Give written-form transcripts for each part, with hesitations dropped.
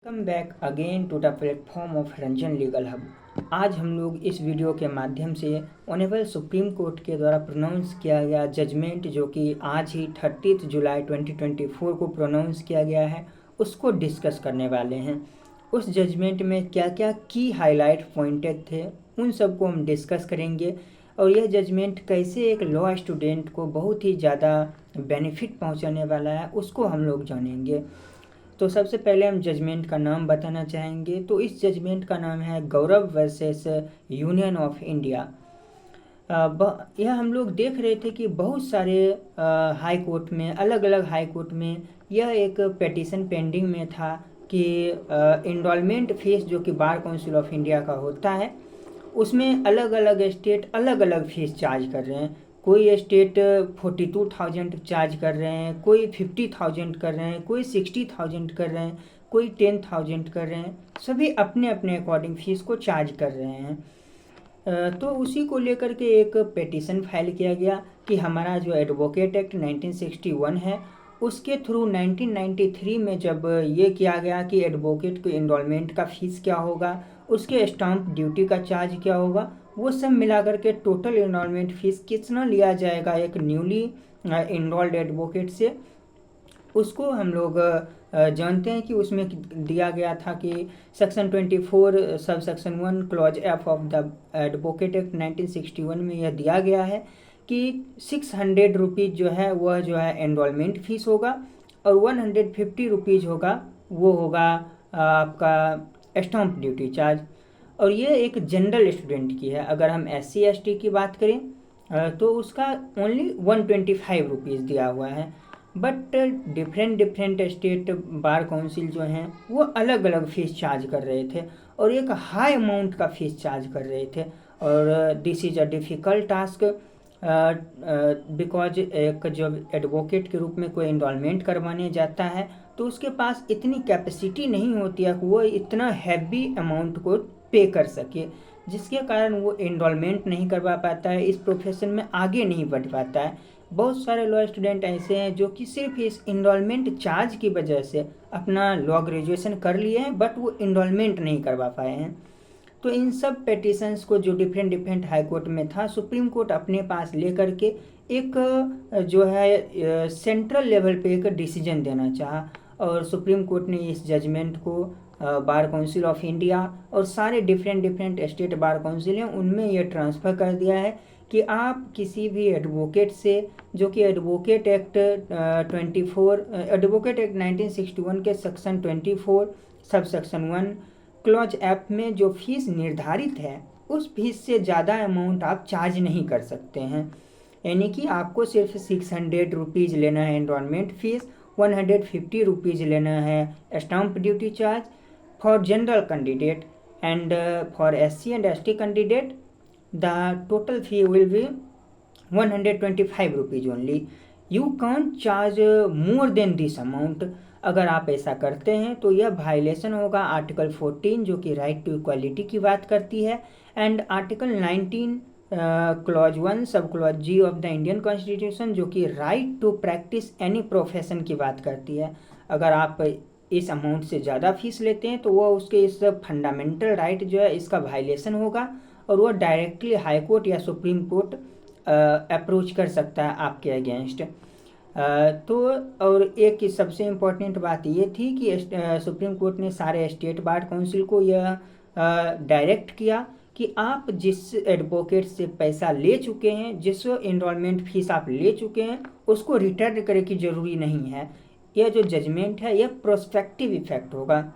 Welcome back again to the platform of Ranjan legal hub. आज हम लोग इस वीडियो के माध्यम से ऑनरेबल सुप्रीम कोर्ट के द्वारा प्रोनाउंस किया गया जजमेंट, जो कि आज ही 30 जुलाई 2024 को प्रोनाउंस किया गया है, उसको डिस्कस करने वाले हैं। उस जजमेंट में क्या क्या की हाईलाइट पॉइंटेड थे, उन सबको हम डिस्कस करेंगे। और यह जजमेंट कैसे एक लॉ स्टूडेंट को बहुत ही ज़्यादा बेनिफिट पहुंचाने वाला है, उसको हम लोग जानेंगे। तो सबसे पहले हम जजमेंट का नाम बताना चाहेंगे। तो इस जजमेंट का नाम है गौरव वर्सेस यूनियन ऑफ इंडिया। यह हम लोग देख रहे थे कि बहुत सारे हाई कोर्ट में, अलग अलग हाई कोर्ट में यह एक पेटिशन पेंडिंग में था कि इनरोलमेंट फीस जो कि बार काउंसिल ऑफ इंडिया का होता है, उसमें अलग अलग स्टेट अलग अलग फीस चार्ज कर रहे हैं। कोई स्टेट 42,000 चार्ज कर रहे हैं, कोई 50,000 कर रहे हैं, कोई 60,000 कर रहे हैं, कोई 10,000 कर रहे हैं। सभी अपने अपने अकॉर्डिंग फीस को चार्ज कर रहे हैं। तो उसी को लेकर के एक पेटिशन फाइल किया गया कि हमारा जो एडवोकेट एक्ट 1961 है, उसके थ्रू 1993 में जब ये किया गया कि एडवोकेट को इनरोलमेंट का फ़ीस क्या होगा, उसके स्टाम्प ड्यूटी का चार्ज क्या होगा, वो सब मिला करके टोटल इनरोलमेंट फ़ीस कितना लिया जाएगा एक न्यूली इनरोल्ड एडवोकेट से, उसको हम लोग जानते हैं कि उसमें दिया गया था कि section 24 sub section 1 clause F of the advocate act 1961 में यह दिया गया है कि 600 रुपीज़ जो है वह जो है एनरोलमेंट फ़ीस होगा, और 150 रुपीज़ होगा वो होगा आपका स्टाम्प ड्यूटी चार्ज। और ये एक जनरल स्टूडेंट की है। अगर हम SC ST की बात करें तो उसका ओनली 125 रुपीज़ दिया हुआ है। But different state bar council जो हैं वो अलग अलग फ़ीस चार्ज कर रहे थे, और एक हाई अमाउंट का फ़ीस चार्ज कर रहे थे। और this is a difficult task because एक जब एडवोकेट के रूप में कोई इनरोलमेंट करवाने जाता है तो उसके पास इतनी कैपेसिटी नहीं होती है कि वो इतना हैवी अमाउंट को पे कर सके, जिसके कारण वो इनरोलमेंट नहीं करवा पाता है, इस प्रोफेशन में आगे नहीं बढ़ पाता है। बहुत सारे लॉ स्टूडेंट ऐसे हैं जो कि सिर्फ इस इनरोलमेंट चार्ज की वजह से अपना लॉ ग्रेजुएशन कर लिए हैं, बट वो इनरोलमेंट नहीं करवा पाए हैं। तो इन सब पेटिशंस को जो डिफरेंट हाई कोर्ट में था, सुप्रीम कोर्ट अपने पास लेकर के एक जो है सेंट्रल लेवल पे एक डिसीजन देना चाहा, और सुप्रीम कोर्ट ने इस जजमेंट को बार काउंसिल ऑफ इंडिया और सारे डिफरेंट स्टेट बार काउंसिल हैं उनमें यह ट्रांसफ़र कर दिया है कि आप किसी भी एडवोकेट से जो कि एडवोकेट एक्ट 1961 के section 24 sub section 1 clause app में जो फीस निर्धारित है, उस फीस से ज़्यादा अमाउंट आप चार्ज नहीं कर सकते हैं। यानी कि आपको सिर्फ 600 रुपीज़ लेना है एनरोलमेंट फ़ीस, 150 रुपीज़ लेना है stamp duty charge for general candidate, and for SC and ST candidate the total fee will be 125 rupees only. You can't charge more than this amount. अगर आप ऐसा करते हैं तो यह वायलेशन होगा आर्टिकल 14 जो कि राइट टू इक्वालिटी की बात करती है, and article 19 clause 1 sub clause G of the Indian constitution जो कि right to practise any profession की बात करती है। अगर आप इस अमाउंट से ज़्यादा फीस लेते हैं तो वह उसके इस फंडामेंटल राइट जो है इसका वायलेशन होगा, और वो डायरेक्टली हाई कोर्ट या सुप्रीम कोर्ट अप्रोच कर सकता है आपके अगेंस्ट। तो और एक सबसे इम्पोर्टेंट बात ये थी कि सुप्रीम कोर्ट ने सारे स्टेट बार काउंसिल को यह डायरेक्ट किया कि आप जिस एडवोकेट से पैसा ले चुके हैं, जिस इनरोलमेंट फीस आप ले चुके हैं, उसको रिटर्न करे की ज़रूरी नहीं है। यह जो जजमेंट है यह प्रोस्पेक्टिव इफेक्ट होगा।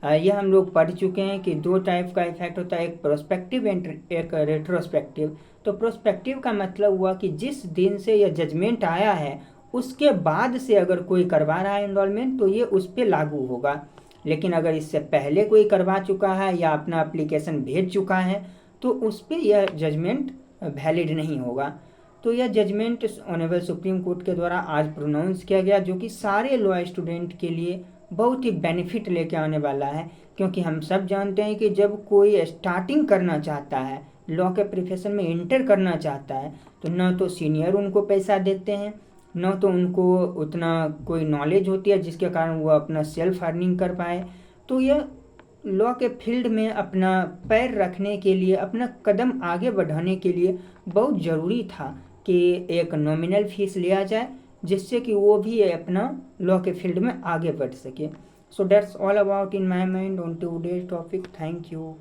यह हम लोग पढ़ चुके हैं कि दो टाइप का इफेक्ट होता है, एक प्रोस्पेक्टिव एंड एक रेट्रोस्पेक्टिव। तो प्रोस्पेक्टिव का मतलब हुआ कि जिस दिन से यह जजमेंट आया है उसके बाद से अगर कोई करवा रहा है एनरोलमेंट तो ये उस पर लागू होगा, लेकिन अगर इससे पहले कोई करवा चुका है या अपना एप्लीकेशन भेज चुका है तो उस पर यह जजमेंट वैलिड नहीं होगा। तो यह जजमेंट ऑनरेबल सुप्रीम कोर्ट के द्वारा आज प्रोनाउंस किया गया, जो कि सारे लॉ स्टूडेंट के लिए बहुत ही बेनिफिट लेके आने वाला है, क्योंकि हम सब जानते हैं कि जब कोई स्टार्टिंग करना चाहता है, लॉ के प्रोफेशन में इंटर करना चाहता है, तो न तो सीनियर उनको पैसा देते हैं, न तो उनको उतना कोई नॉलेज होती है जिसके कारण वो अपना सेल्फ अर्निंग कर पाए। तो यह लॉ के फील्ड में अपना पैर रखने के लिए, अपना कदम आगे बढ़ाने के लिए बहुत ज़रूरी था कि एक नॉमिनल फीस लिया जाए, जिससे कि वो भी अपना लॉ के फील्ड में आगे बढ़ सके। So that's all about in my mind on today's topic. Thank you.